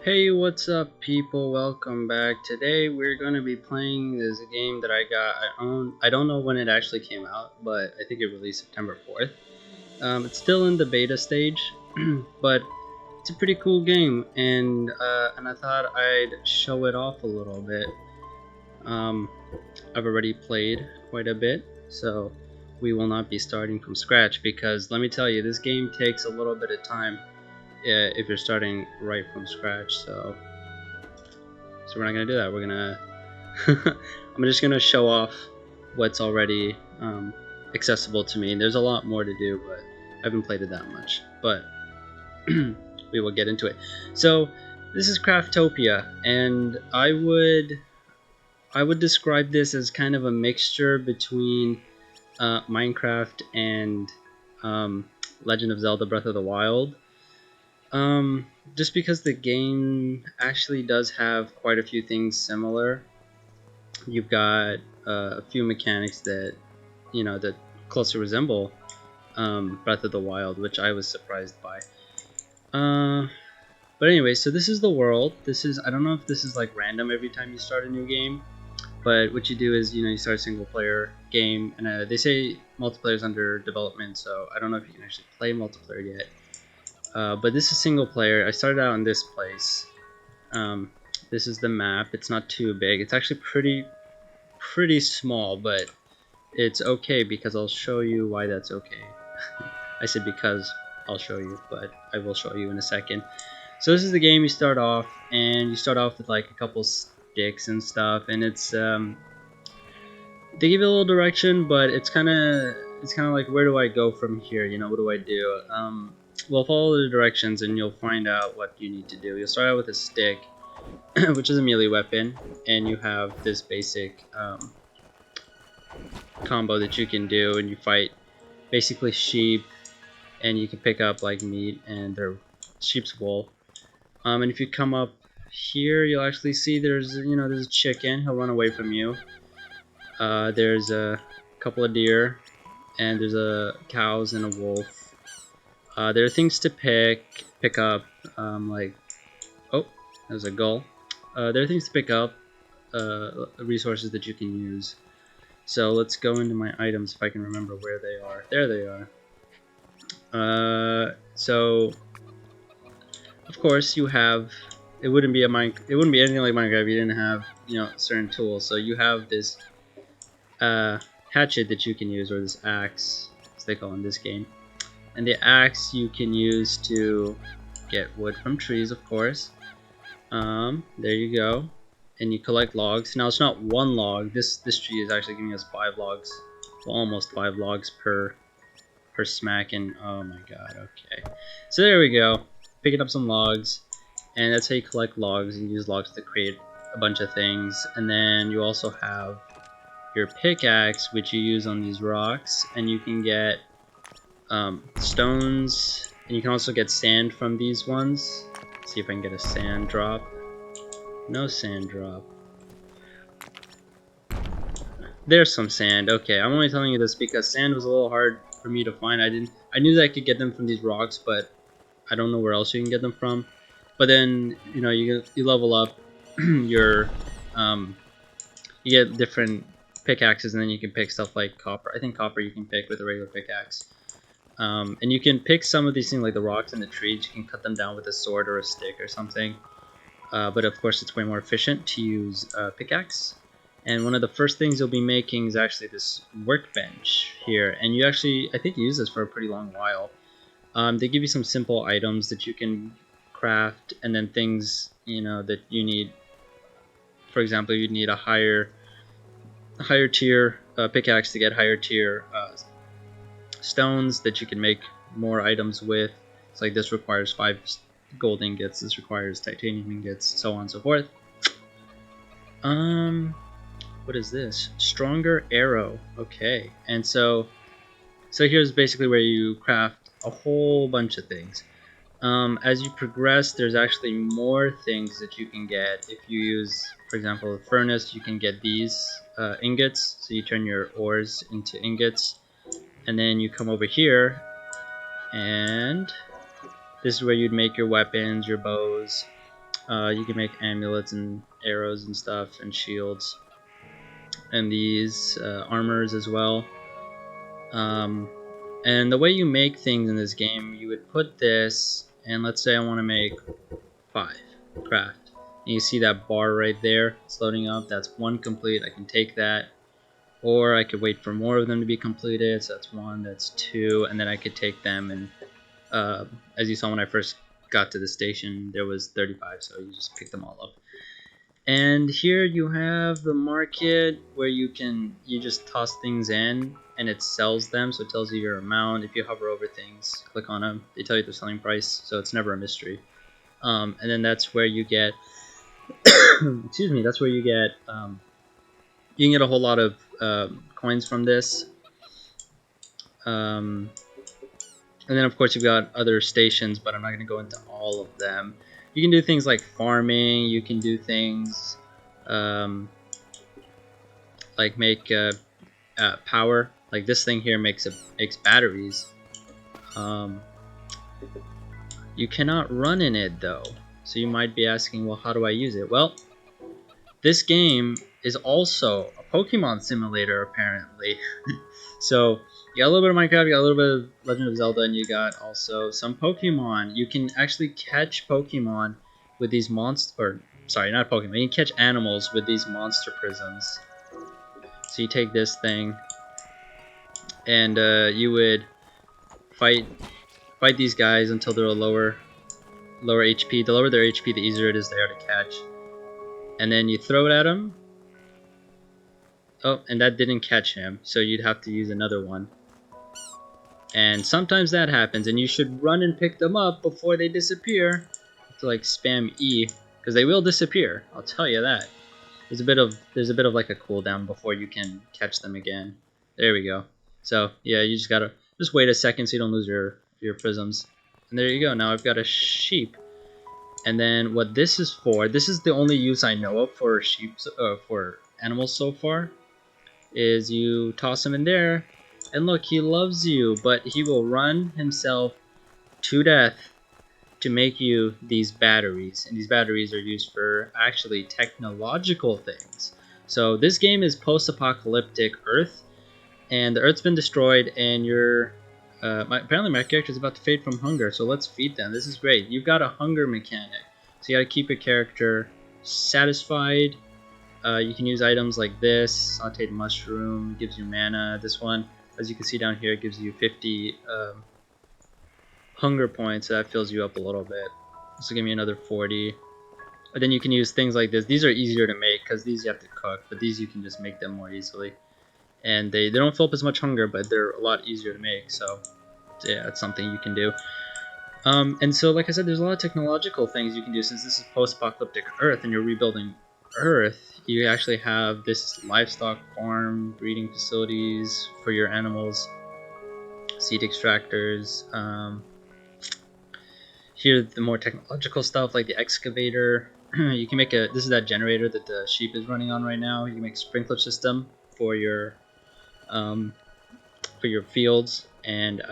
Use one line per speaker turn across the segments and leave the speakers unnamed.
Hey, what's up, people? Welcome back. Today we're going to be playing this game that I own. I don't know when it actually came out, but I think it released September 4th. It's still in the beta stage, but it's a pretty cool game, and I thought I'd show it off a little bit. Um, I've already played quite a bit, so we will not be starting from scratch because let me tell you, this game takes a little bit of time if you're starting right from scratch. So we're not gonna do that. We're gonna I'm just gonna show off what's already accessible to me. There's a lot more to do, but I haven't played it that much. But we will get into it. So this is Craftopia, and I would describe this as kind of a mixture between Minecraft and Legend of Zelda: Breath of the Wild. Just because the game actually does have quite a few things similar. You've got a few mechanics that closely resemble Breath of the Wild, which I was surprised by. But anyway, so this is the world. I don't know if this is like random every time you start a new game, but what you do is you start a single player game, and they say multiplayer is under development, so I don't know if you can actually play multiplayer yet. But this is single player. I started out in this place. This is the map. It's not too big. It's actually pretty small, but it's okay because I'll show you why that's okay. I said because I'll show you, but I will show you in a second. So this is the game. You start off with like a couple sticks and stuff, and it's they give you a little direction, but it's kind of like, where do I go from here? What do I do? Well, follow the directions and you'll find out what you need to do. You'll start out with a stick, which is a melee weapon, and you have this basic combo that you can do, and you fight basically sheep, and you can pick up like meat and their sheep's wool. And if you come up here, you'll actually see there's a chicken. He'll run away from you. There's a couple of deer, and there's cows and a wolf. There are things to pick up, like, oh, there's a gull. There are things to pick up, resources that you can use. So let's go into my items if I can remember where they are. There they are. So of course you have. It wouldn't be anything like Minecraft if you didn't have certain tools. So you have this hatchet that you can use, or this axe, as they call it in this game. And the axe you can use to get wood from trees, of course. There you go. And you collect logs. Now it's not one log. This tree is actually giving us 5 logs. Well, almost 5 logs per smack. And oh my god, okay. So there we go. Picking up some logs. And that's how you collect logs. You use logs to create a bunch of things. And then you also have your pickaxe, which you use on these rocks. And you can get stones, and you can also get sand from these ones. Let's see if I can get a sand drop. No sand drop. There's some sand. Okay, I'm only telling you this because sand was a little hard for me to find. I knew that I could get them from these rocks, but I don't know where else you can get them from. But then you level up your you get different pickaxes, and then you can pick stuff like copper. I think copper you can pick with a regular pickaxe. And you can pick some of these things like the rocks and the trees. You can cut them down with a sword or a stick or something. But of course it's way more efficient to use a pickaxe. And one of the first things you'll be making is actually this workbench here. And you actually, I think you use this for a pretty long while. They give you some simple items that you can craft, and then things that you need. For example, you'd need a higher tier pickaxe to get higher tier stones that you can make more items with. It's like this requires 5 gold ingots, this requires titanium ingots, so on and so forth. What is this? Stronger arrow. Okay, and so here's basically where you craft a whole bunch of things. As you progress, there's actually more things that you can get. If you use, for example, a furnace, you can get these ingots. So you turn your ores into ingots. And then you come over here, and this is where you'd make your weapons, your bows, You can make amulets and arrows and stuff and shields. And these armors as well. And the way you make things in this game, you would put this, and let's say I want to make 5 craft. And you see that bar right there, it's loading up. That's 1 complete. I can take that, or I could wait for more of them to be completed. So that's 1, that's 2, and then I could take them. And as you saw when I first got to the station, there was 35, so you just pick them all up. And here you have the market where you just toss things in and it sells them, so it tells you your amount. If you hover over things, click on them, they tell you the selling price, so it's never a mystery. And then that's where you get excuse me, that's where you get you can get a whole lot of coins from this. And then of course you've got other stations, but I'm not going to go into all of them. You can do things like farming, you can do things like make power. Like this thing here makes batteries. You cannot run in it though. So you might be asking, well, how do I use it? Well, this game is also a Pokemon simulator apparently. So you got a little bit of Minecraft, you got a little bit of Legend of Zelda, and you got also some Pokemon. You can actually catch Pokemon with these sorry, not Pokemon. You can catch animals with these monster prisms. So you take this thing, and you would fight these guys until they're a lower HP. The lower their HP, the easier it is they are to catch. And then you throw it at them. Oh, and that didn't catch him, so you'd have to use another one. And sometimes that happens, and you should run and pick them up before they disappear. You have to like spam E, because they will disappear. I'll tell you that. There's a bit of like a cooldown before you can catch them again. There we go. So yeah, you just gotta wait a second so you don't lose your prisms. And there you go. Now I've got a sheep. And then what this is for? This is the only use I know of for sheep, for animals so far. Is you toss him in there, and look, he loves you, but he will run himself to death to make you these batteries, and these batteries are used for actually technological things. So this game is post-apocalyptic Earth, and the Earth's been destroyed, and apparently my character is about to fade from hunger, so let's feed them. This is great. You've got a hunger mechanic, so you gotta keep your character satisfied. You can use items like this. Sauteed mushroom gives you mana. This one, as you can see down here, gives you 50 hunger points. So that fills you up a little bit. This will give me another 40. And then you can use things like this. These are easier to make because these you have to cook, but these you can just make them more easily. And they don't fill up as much hunger, but they're a lot easier to make. So yeah, it's something you can do. And so, like I said, there's a lot of technological things you can do since this is post-apocalyptic Earth and you're rebuilding Earth. You actually have this livestock farm, breeding facilities for your animals, seed extractors. Here, the more technological stuff like the excavator. You can make this is that generator that the sheep is running on right now. You can make a sprinkler system for your fields, and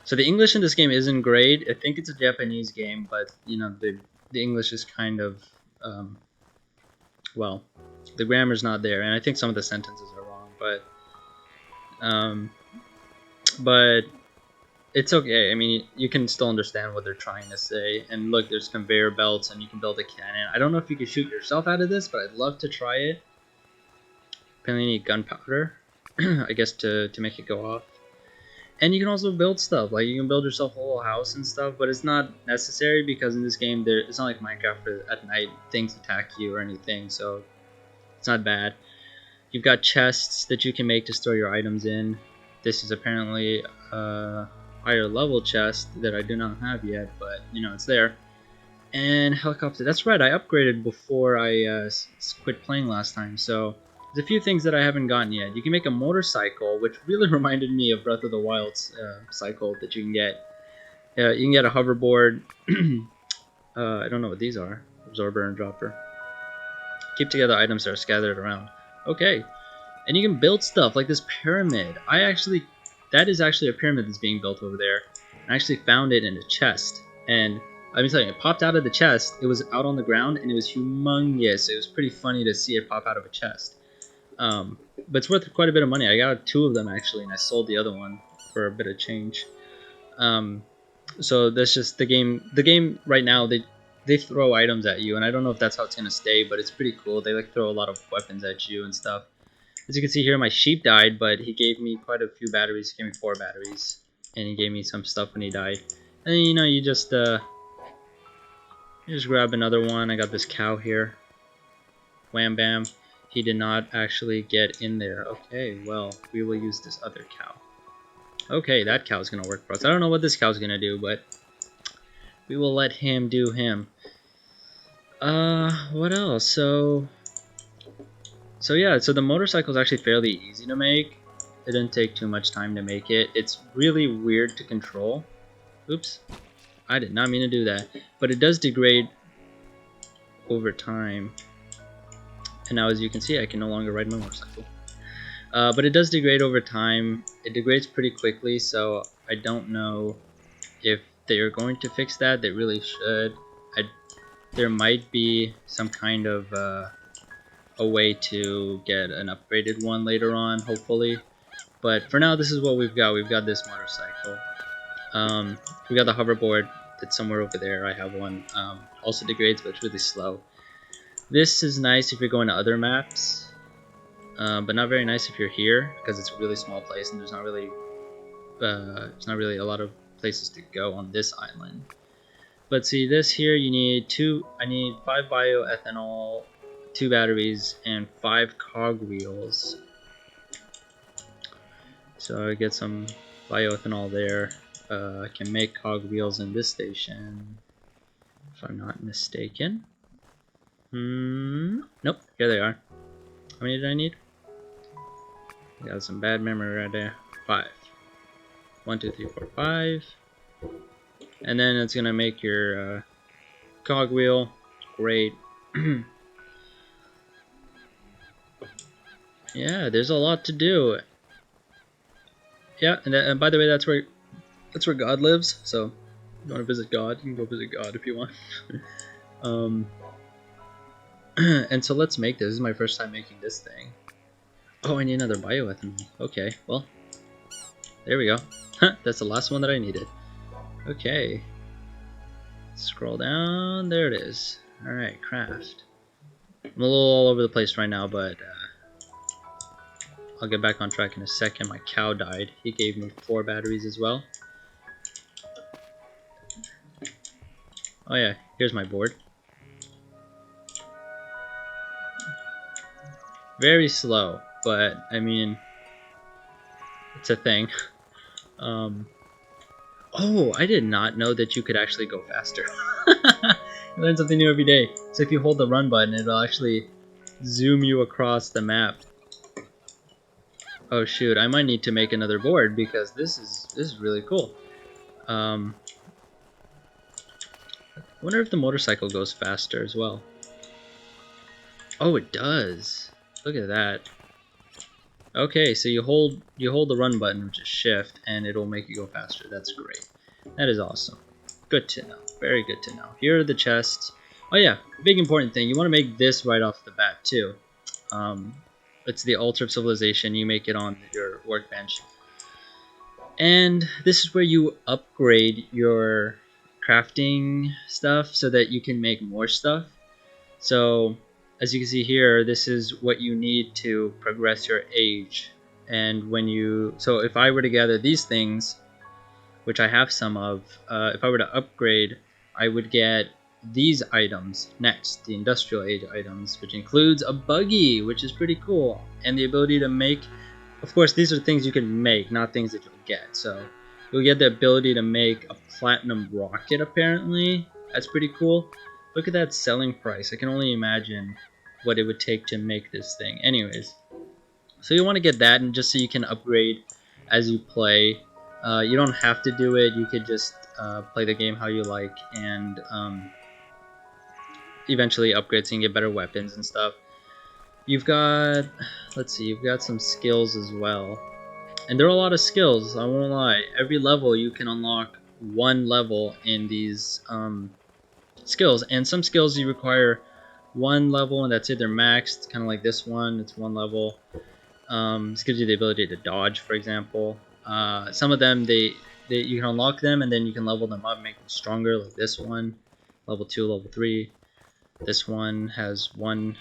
so the English in this game isn't great. I think it's a Japanese game, but you know the English is kind of well, the grammar's not there, and I think some of the sentences are wrong, but it's okay. I mean, you can still understand what they're trying to say. And look, there's conveyor belts, and you can build a cannon. I don't know if you can shoot yourself out of this, but I'd love to try it. Apparently you need gunpowder, I guess, to make it go off. And you can also build stuff, like you can build yourself a little house and stuff, but it's not necessary because in this game, it's not like Minecraft where at night things attack you or anything, so it's not bad. You've got chests that you can make to store your items in. This is apparently a higher level chest that I do not have yet, but you know, it's there. And helicopter, that's right, I upgraded before I quit playing last time, so there's a few things that I haven't gotten yet. You can make a motorcycle, which really reminded me of Breath of the Wild's cycle that you can get. You can get a hoverboard. I don't know what these are. Absorber and dropper. Keep together items that are scattered around. Okay. And you can build stuff like this pyramid. That is actually a pyramid that's being built over there. I actually found it in a chest. And Let me tell you, it popped out of the chest. It was out on the ground, and it was humongous. It was pretty funny to see it pop out of a chest. But it's worth quite a bit of money. I got 2 of them, actually, and I sold the other one for a bit of change. So that's just the game. The game right now, they throw items at you, and I don't know if that's how it's gonna stay, but it's pretty cool. They like throw a lot of weapons at you and stuff. As you can see here, my sheep died, but he gave me quite a few batteries. He gave me 4 batteries, and he gave me some stuff when he died. And then, you just grab another one. I got this cow here. Wham bam. He did not actually get in there. Okay, well, we will use this other cow. Okay, that cow's gonna work for us. I don't know what this cow's gonna do, but we will let him do him. What else? So yeah, so the motorcycle is actually fairly easy to make. It didn't take too much time to make it. It's really weird to control. Oops, I did not mean to do that. But it does degrade over time. And now, as you can see, I can no longer ride my motorcycle. But it does degrade over time. It degrades pretty quickly, so I don't know if they are going to fix that. They really should. There might be some kind of a way to get an upgraded one later on, hopefully. But for now, this is what we've got. We've got this motorcycle. We got the hoverboard that's somewhere over there. I have one. Also degrades, but it's really slow. This is nice if you're going to other maps, but not very nice if you're here because it's a really small place and there's not really a lot of places to go on this island. But see, this here, you need I need 5 bioethanol, 2 batteries, and 5 cogwheels. So I get some bioethanol there. I can make cogwheels in this station, if I'm not mistaken. Nope, here they are. How many did I need? Got some bad memory right there. 5. 1, 2, 3, 4, 5. And then it's gonna make your cogwheel. Great. Yeah, there's a lot to do. Yeah, and by the way, that's where God lives. So, if you want to visit God, you can go visit God if you want. And so let's make this. This is my first time making this thing. Oh, I need another bioethanol. Okay, well, there we go. That's the last one that I needed. Okay. Scroll down. There it is. Alright, craft. I'm a little all over the place right now, but I'll get back on track in a second. My cow died. He gave me 4 batteries as well. Oh yeah, here's my board. Very slow, but I mean, it's a thing. Oh, I did not know that you could actually go faster. You learn something new every day. So if you hold the run button, it'll actually zoom you across the map. Oh shoot, I might need to make another board because this is really cool. I wonder if the motorcycle goes faster as well. Oh, it does. Look at that. Okay, so you hold the run button, which is shift, and it'll make you go faster. That's great. That is awesome. Good to know. Very good to know. Here are the chests. Oh yeah, big important thing. You want to make this right off the bat too. It's the altar of civilization. You make it on your workbench. And this is where you upgrade your crafting stuff so that you can make more stuff. So as you can see here, this is what you need to progress your age. And so if I were to gather these things, which I have some of, if I were to upgrade, I would get these items next, the industrial age items, which includes a buggy, which is pretty cool, and the ability to make, of course, these are things you can make, not things that you'll get. So you'll get the ability to make a platinum rocket, apparently. That's pretty cool. Look at that selling price. I can only imagine what it would take to make this thing. Anyways, so you want to get that, and just so you can upgrade as you play. You don't have to do it. You could just play the game how you like, and eventually upgrade so you can get better weapons and stuff. You've got, let's see, you've got some skills as well. And there are a lot of skills, I won't lie. Every level you can unlock one level in these skills, and some skills you require one level and that's it. They're maxed, kind of like this one. It's one level. This gives you the ability to dodge, for example. Some of them you can unlock them and then you can level them up, make them stronger, like this one, level 2, level 3. This one has one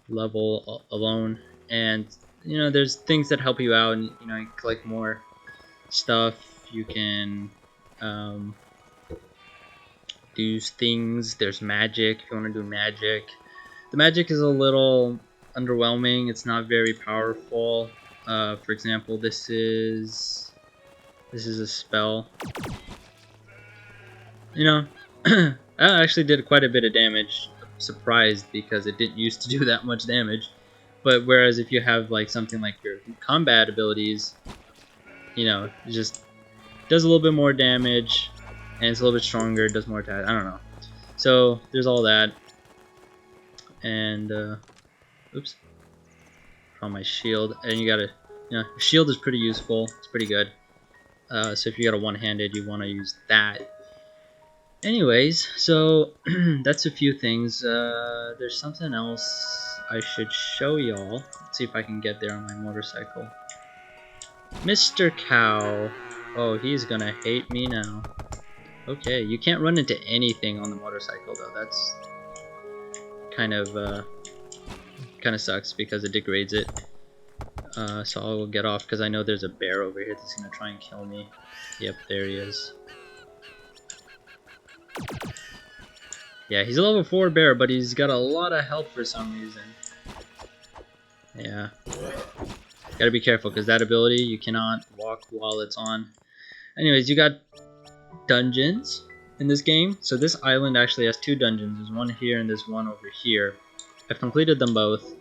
level alone, and you know there's things that help you out, and you know you collect more stuff. You can do things. There's magic if you want to do magic. The magic is a little underwhelming. It's not very powerful. For example, this is a spell. You know, that actually did quite a bit of damage. I'm surprised because it didn't used to do that much damage. But whereas if you have like something like your combat abilities, you know, it just does a little bit more damage and it's a little bit stronger, does more attack. I don't know. So there's all that. And oops, on my shield, and you gotta, you know, shield is pretty useful. It's pretty good. So if you got a one-handed, you want to use that. Anyways, so that's a few things. There's something else I should show y'all. Let's see if I can get there on my motorcycle. Mr. Cow. Oh, he's gonna hate me now. Okay, you can't run into anything on the motorcycle though. That's kind of sucks because it degrades it. So I'll get off because I know there's a bear over here that's gonna try and kill me. Yep, there he is. Yeah, he's a level 4 bear, but he's got a lot of health for some reason. Yeah. Gotta be careful because that ability, you cannot walk while it's on. Anyways, you got dungeons in this game. So this island actually has 2 dungeons. There's one here and there's one over here. I've completed them both.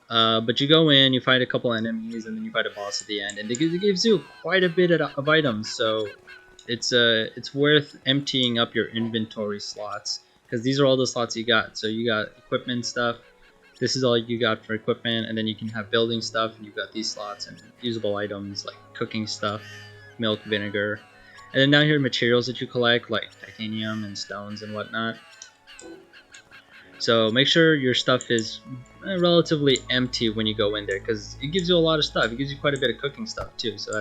But you go in, you fight a couple enemies, and then you fight a boss at the end. And it gives you quite a bit of items, so it's worth emptying up your inventory slots. Because these are all the slots you got. So you got equipment stuff. This is all you got for equipment, and then you can have building stuff, and you've got these slots and usable items like cooking stuff, milk, vinegar. And then down here, materials that you collect, like titanium and stones and whatnot. So make sure your stuff is relatively empty when you go in there, because it gives you a lot of stuff. It gives you quite a bit of cooking stuff too. So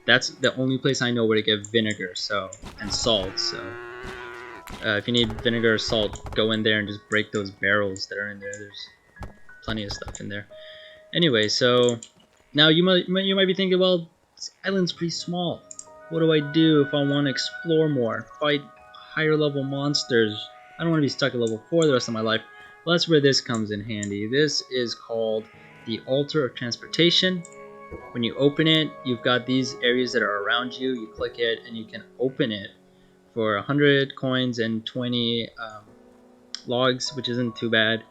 that's the only place I know where to get vinegar, and salt. So if you need vinegar or salt, go in there and just break those barrels that are in there. There's plenty of stuff in there. Anyway, so now you might be thinking, well, this island's pretty small. What do I do if I want to explore more, fight higher level monsters? I don't want to be stuck at level 4 the rest of my life. Well, that's where this comes in handy. This is called the Altar of Transportation. When you open it, you've got these areas that are around you. You click it and you can open it for 100 coins and 20 logs, which isn't too bad.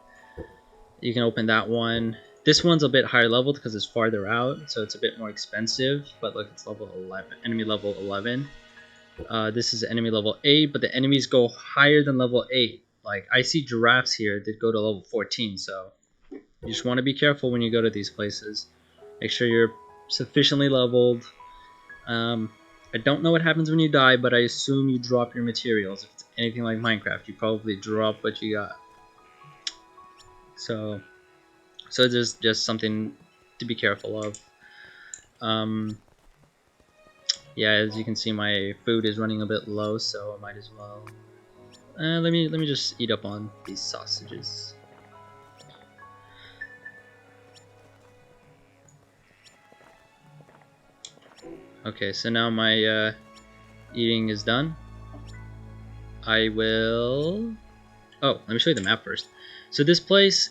You can open that one. This one's a bit higher level because it's farther out, so it's a bit more expensive. But look, it's level 11, enemy level 11. This is enemy level 8, but the enemies go higher than level 8. Like, I see giraffes here that go to level 14, so you just want to be careful when you go to these places. Make sure you're sufficiently leveled. I don't know what happens when you die, but I assume you drop your materials. If it's anything like Minecraft, you probably drop what you got. So there's just something to be careful of. Yeah, as you can see, my food is running a bit low, so I might as well. Let me just eat up on these sausages. Okay, so now my eating is done. I will. Oh, let me show you the map first. So this place,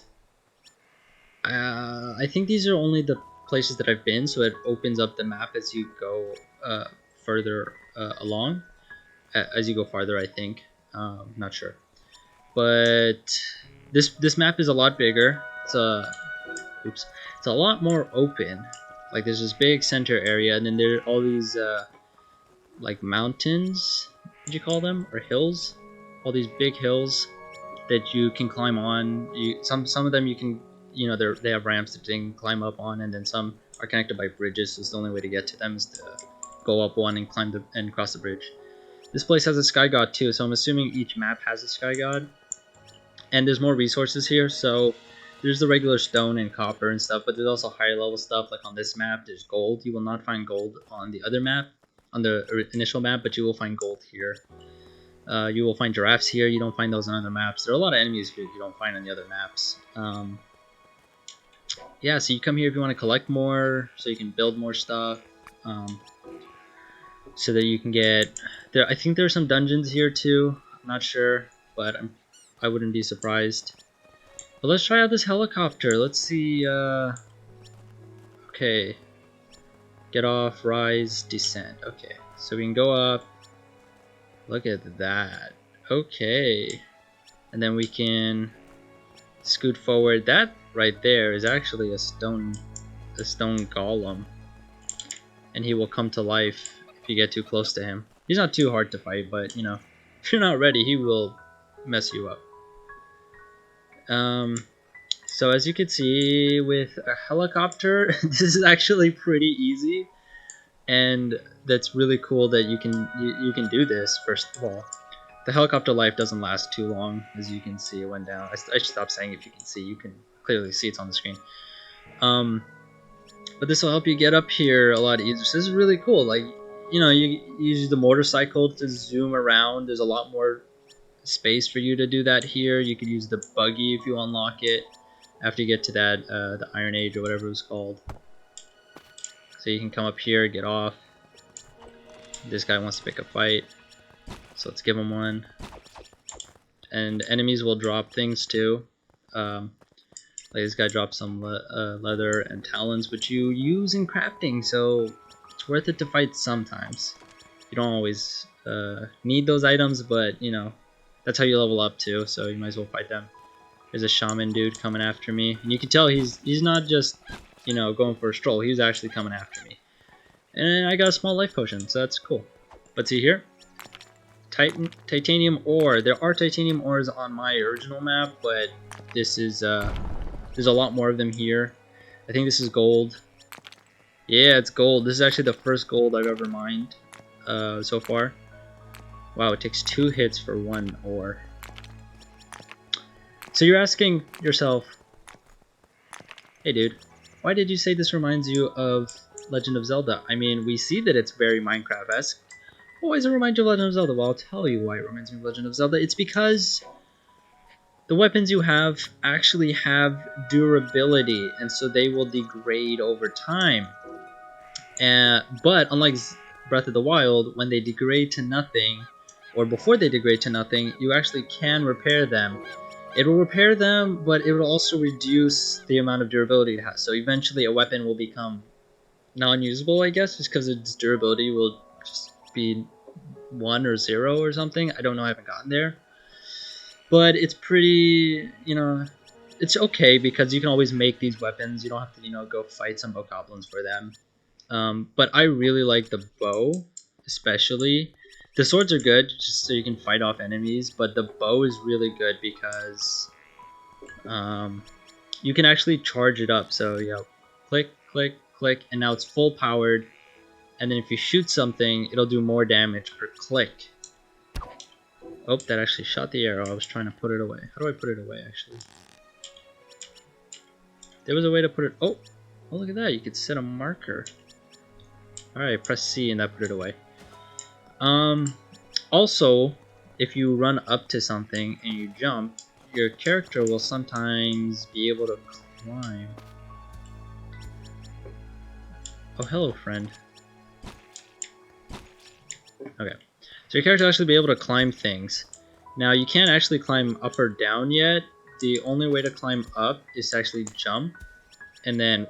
I think these are only the places that I've been, so it opens up the map as you go further along. As you go farther, I think. Not sure, but this map is a lot bigger. It's a lot more open. Like, there's this big center area, and then there are all these like mountains, would you call them, or hills? All these big hills that you can climb on. Some of them you can, you know, they have ramps that you can climb up on, and then some are connected by bridges. So the only way to get to them is to go up one and and cross the bridge. This place has a sky god too, so I'm assuming each map has a sky god. And there's more resources here, so there's the regular stone and copper and stuff, but there's also higher level stuff. Like on this map, there's gold. You will not find gold on the other map, on the initial map, but you will find gold here. You will find giraffes here. You don't find those on other maps. There are a lot of enemies here you don't find on the other maps. Yeah, so you come here if you want to collect more, so you can build more stuff. So that you can get there. I think there are some dungeons here too. I'm not sure, but I wouldn't be surprised. But let's try out this helicopter. Let's see. Okay. Get off, rise, descend. Okay, so we can go up. Look at that. Okay, and then we can scoot forward. That right there is actually a stone golem, and he will come to life if you get too close to him. He's not too hard to fight, but you know, if you're not ready, he will mess you up. So as you can see with a helicopter, this is actually pretty easy, and that's really cool that you can do this. First of all, the helicopter life doesn't last too long, as you can see. It went down. I should stop saying if you can see. You can clearly see it's on the screen. But this will help you get up here a lot easier. So this is really cool. Like, you know, you use the motorcycle to zoom around. There's a lot more space for you to do that here. You could use the buggy if you unlock it after you get to that the Iron Age or whatever it was called. So you can come up here, get off. This guy wants to pick a fight, so let's give him one. And enemies will drop things too. Like this guy drops some leather and talons, which you use in crafting, so it's worth it to fight sometimes. You don't always need those items, but you know, that's how you level up too, so you might as well fight them. There's a shaman dude coming after me, and you can tell he's not just, you know, going for a stroll. He's actually coming after me. And I got a small life potion, so that's cool. Let's see here. Titanium ore. There are titanium ores on my original map, but this is there's a lot more of them here. I think this is gold. Yeah, it's gold. This is actually the first gold I've ever mined so far. Wow, it takes 2 hits for 1 ore. So you're asking yourself, hey dude, why did you say this reminds you of Legend of Zelda? I mean, we see that it's very Minecraft-esque. Why does it remind you of Legend of Zelda? Well, I'll tell you why it reminds me of Legend of Zelda. It's because the weapons you have actually have durability, and so they will degrade over time. But unlike Breath of the Wild, when they degrade to nothing, or before they degrade to nothing, you actually can repair them. It will repair them, but it will also reduce the amount of durability it has. So eventually a weapon will become non-usable, I guess, just because its durability will just be 1 or 0 or something. I don't know, I haven't gotten there. But it's pretty, you know, it's okay because you can always make these weapons. You don't have to, you know, go fight some bokoblins for them. But I really like the bow, especially. The swords are good, just so you can fight off enemies, but the bow is really good because you can actually charge it up. So, you know, click, click, click, and now it's full powered. And then if you shoot something, it'll do more damage per click. Oh, that actually shot the arrow. I was trying to put it away. How do I put it away, actually? There was a way to put it... Oh, look at that. You could set a marker. Alright, press C and that put it away. Also, if you run up to something and you jump, your character will sometimes be able to climb. Oh, hello, friend. Okay, so your character will actually be able to climb things. Now, you can't actually climb up or down yet. The only way to climb up is to actually jump and then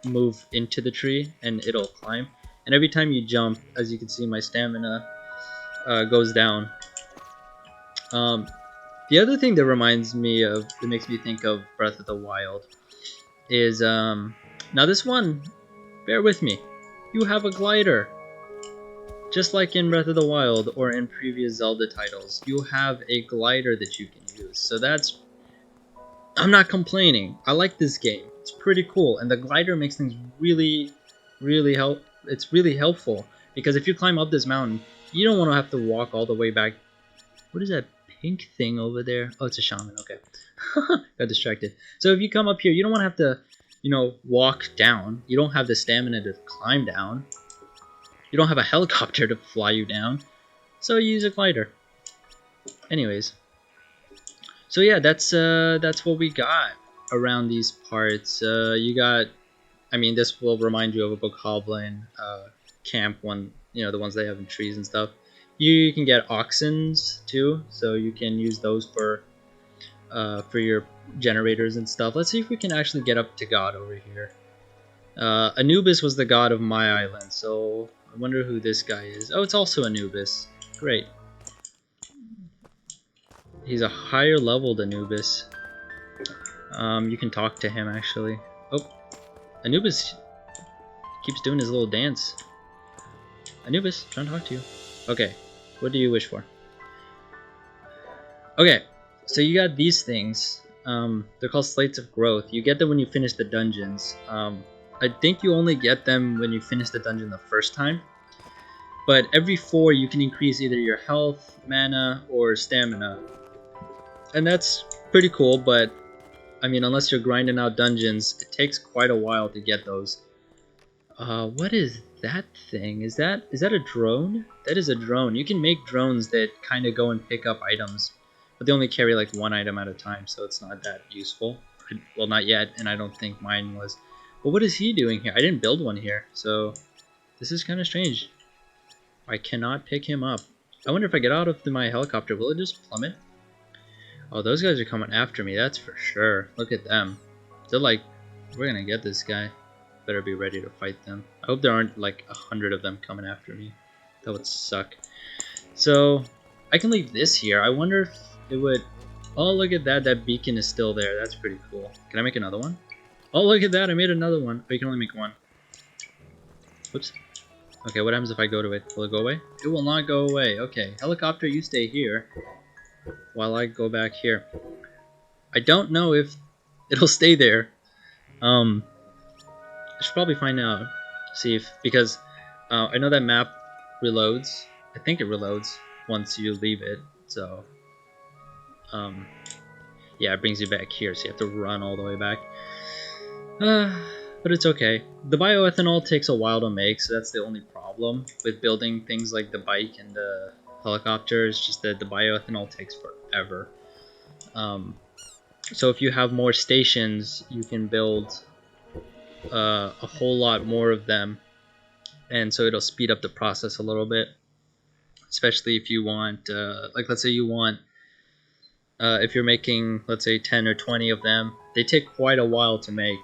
move into the tree and it'll climb. And every time you jump, as you can see, my stamina goes down. The other thing that reminds me of, that makes me think of Breath of the Wild, is now this one, bear with me, you have a glider. Just like in Breath of the Wild or in previous Zelda titles, you have a glider that you can use. So that's, I'm not complaining. I like this game. It's pretty cool, and the glider makes things really, really it's really helpful, because if you climb up this mountain, You don't want to have to walk all the way back. What is that pink thing over there? Oh, it's a shaman. Okay. Got distracted. So if you come up here, you don't want to have to, you know, walk down. You don't have the stamina to climb down. You don't have a helicopter to fly you down. So you use a glider. Anyways. So yeah, that's what we got around these parts. You got, I mean, this will remind you of a bokoblin camp one, you know, the ones they have in trees and stuff. You can get oxens too, so you can use those for your generators and stuff. Let's see if we can actually get up to God over here. Anubis was the god of my island, so I wonder who this guy is. Oh, it's also Anubis. Great. He's a higher leveled Anubis. You can talk to him actually. Oh, Anubis keeps doing his little dance. Anubis, trying to talk to you. Okay, what do you wish for? Okay, so you got these things. They're called Slates of Growth. You get them when you finish the dungeons. I think you only get them when you finish the dungeon the first time. But every 4 you can increase either your health, mana, or stamina. And that's pretty cool, but I mean, unless you're grinding out dungeons, it takes quite a while to get those. What is that thing? Is that a drone? That is a drone. You can make drones that kind of go and pick up items, but they only carry like 1 item at a time, so it's not that useful. Well, not yet, and I don't think mine was. But what is he doing here? I didn't build one here, so this is kind of strange. I cannot pick him up. I wonder if I get out of my helicopter, will it just plummet? Oh, those guys are coming after me, that's for sure. Look at them. They're like, we're gonna get this guy. Better be ready to fight them. I hope there aren't like 100 of them coming after me. That would suck. So, I can leave this here. I wonder if it would... Oh, look at that. That beacon is still there. That's pretty cool. Can I make another one? Oh, look at that. I made another one. Oh, you can only make one. Whoops. Okay, what happens if I go to it? Will it go away? It will not go away. Okay, helicopter, you stay here while I go back here. I don't know if it'll stay there. I should probably find out. See if... Because I know that map reloads. I think it reloads once you leave it. So... yeah, it brings you back here, so you have to run all the way back. But it's okay. The bioethanol takes a while to make, so that's the only problem with building things like the bike and the helicopter. It's just that the bioethanol takes forever. So if you have more stations, you can build a whole lot more of them, and so it'll speed up the process a little bit. Especially if you want, like let's say you want, if you're making, let's say 10 or 20 of them, they take quite a while to make.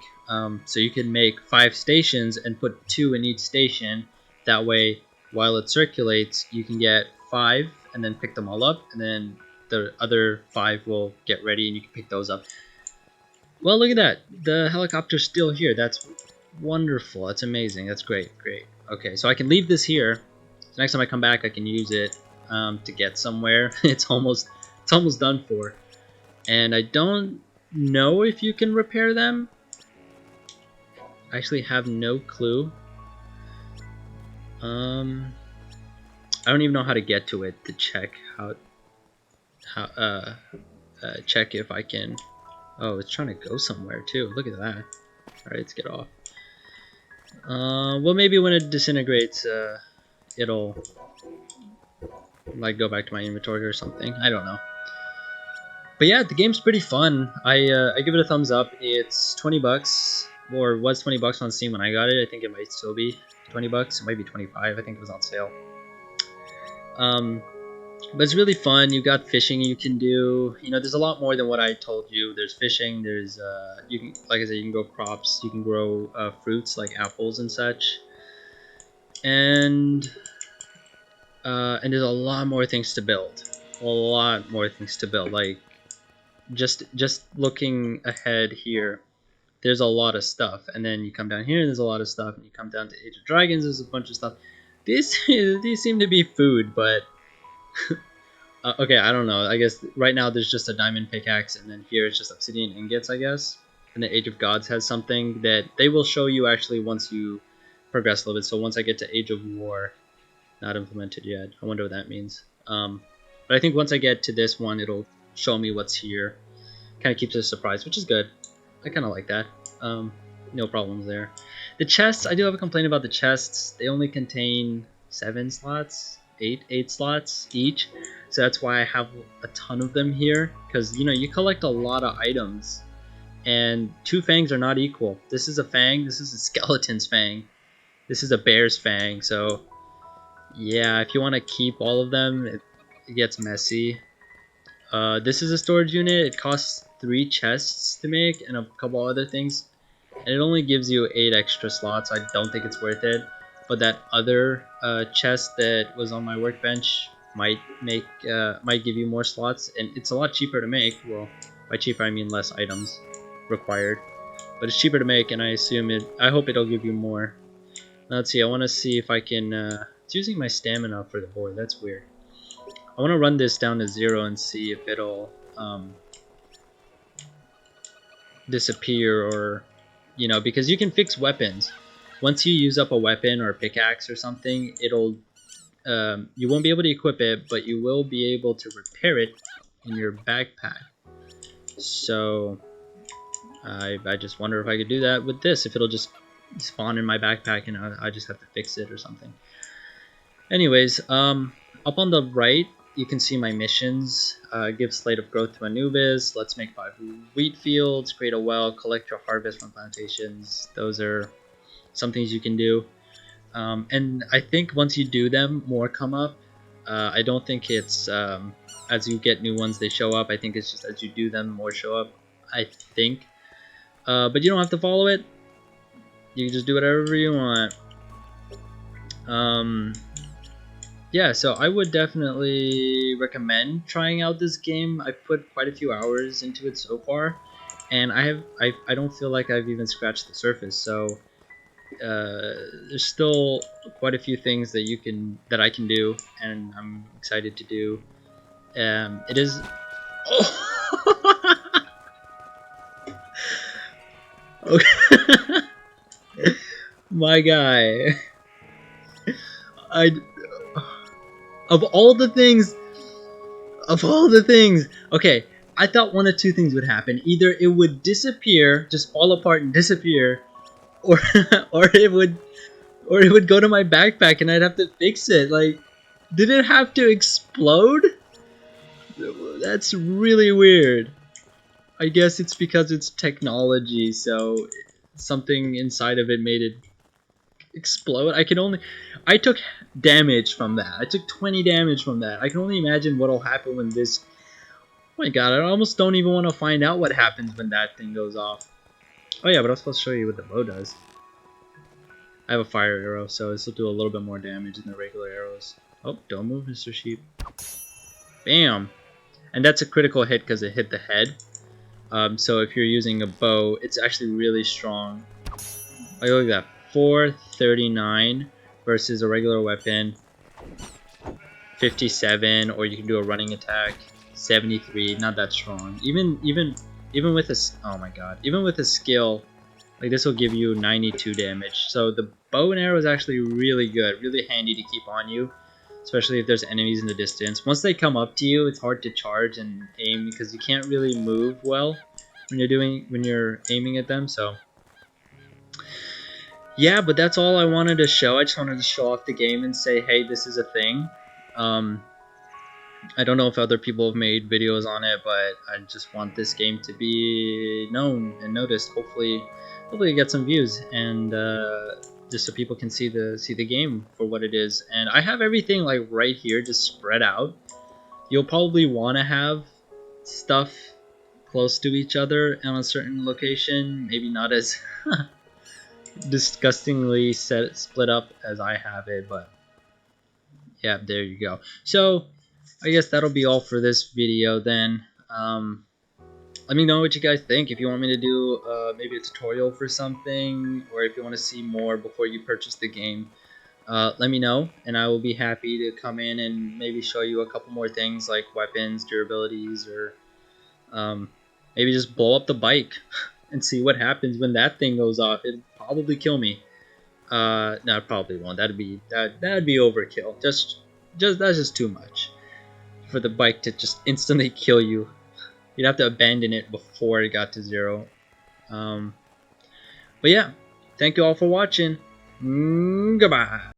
So you can make 5 stations and put 2 in each station. That way, while it circulates, you can get 5 and then pick them all up, and then the other 5 will get ready and you can pick those up. Well, look at that. The helicopter's still here. That's wonderful. That's amazing. That's great. Great. Okay, so I can leave this here. So next time I come back, I can use it to get somewhere. It's almost done for. And I don't know if you can repair them. I actually have no clue. I don't even know how to get to it to check check if I can. Oh, it's trying to go somewhere too. Look at that. Alright, let's get off. Well, maybe when it disintegrates, it'll like go back to my inventory or something. I don't know. But yeah, the game's pretty fun. I give it a thumbs up. It's 20 bucks, or was 20 bucks on Steam when I got it. I think it might still be 20 bucks. It might be 25. I think it was on sale. But it's really fun. You got fishing you can do. You know, there's a lot more than what I told you. There's fishing. There's you can, like I said, you can grow crops. You can grow fruits like apples and such. And there's a lot more things to build. A lot more things to build. Like just looking ahead here, there's a lot of stuff. And then you come down here and there's a lot of stuff. And you come down to Age of Dragons, there's a bunch of stuff. These seem to be food, but okay, I don't know. I guess right now there's just a diamond pickaxe, and then here it's just obsidian ingots, I guess. And the Age of Gods has something that they will show you actually once you progress a little bit. So once I get to Age of War, Not implemented yet. I wonder what that means. But I think once I get to this one, it'll show me what's here. Kind of keeps it a surprise, which is good. I kind of like that. No problems there. The chests, I do have a complaint about the chests. They only contain 7 slots, 8 slots each. So that's why I have a ton of them here. Because, you know, you collect a lot of items. And 2 fangs are not equal. This is a fang, this is a skeleton's fang. This is a bear's fang, so yeah, if you want to keep all of them, it gets messy. This is a storage unit. It costs 3 chests to make and a couple other things. And it only gives you 8 extra slots. I don't think it's worth it. But that other chest that was on my workbench might give you more slots, and it's a lot cheaper to make. Well, by cheaper I mean less items required. But it's cheaper to make, and I hope it'll give you more. Now, let's see. I want to see if I can. It's using my stamina for the board. That's weird. I want to run this down to 0 and see if it'll disappear, or, you know, because you can fix weapons. Once you use up a weapon or a pickaxe or something, it'll you won't be able to equip it, but you will be able to repair it in your backpack. So I just wonder if I could do that with this, if it'll just spawn in my backpack and I just have to fix it or something. Anyways, up on the right, you can see my missions. Give slate of growth to Anubis. Let's make 5 wheat fields. Create a well. Collect your harvest from plantations. Those are some things you can do. And I think once you do them, more come up. I don't think it's as you get new ones, they show up. I think it's just as you do them, more show up. I think. But you don't have to follow it. You can just do whatever you want. Yeah, so I would definitely recommend trying out this game. I've put quite a few hours into it so far, and I don't feel like I've even scratched the surface. So there's still quite a few things that I can do, and I'm excited to do. It is. Oh! Okay. My guy. Of all the things, okay, I thought one of 2 things would happen. Either it would disappear, just fall apart and disappear, or it would go to my backpack and I'd have to fix it. Like, did it have to explode? That's really weird. I guess it's because it's technology, so something inside of it made it explode. I took damage from that. I took 20 damage from that. I can only imagine what'll happen when this. Oh my god, I almost don't even want to find out what happens when that thing goes off. Oh yeah, but I was supposed to show you what the bow does. I have a fire arrow, so this will do a little bit more damage than the regular arrows. Oh, don't move, Mr. Sheep. Bam! And that's a critical hit because it hit the head. So if you're using a bow, it's actually really strong. Like, look at that. 439 versus a regular weapon 57, or you can do a running attack 73. Not that strong. Even with a oh my god, even with a skill like this will give you 92 damage. So the bow and arrow is actually really good, really handy to keep on you, especially if there's enemies in the distance. Once they come up to you, it's hard to charge and aim because you can't really move well when you're aiming at them. So yeah, but that's all I wanted to show. I just wanted to show off the game and say, hey, this is a thing. I don't know if other people have made videos on it, but I just want this game to be known and noticed. Hopefully get some views, and just so people can see the game for what it is. And I have everything like right here, just spread out. You'll probably want to have stuff close to each other on a certain location, maybe not as disgustingly split up as I have it, but yeah, there you go. So I guess that'll be all for this video then. Let me know what you guys think. If you want me to do maybe a tutorial for something, or if you want to see more before you purchase the game, let me know, and I will be happy to come in and maybe show you a couple more things like weapons, durabilities, or maybe just blow up the bike and see what happens when that thing goes off. It'd probably kill me. No, probably won't. That'd be overkill. Just that's just too much for the bike to just instantly kill you. You'd have to abandon it before it got to 0. But yeah, thank you all for watching. Goodbye.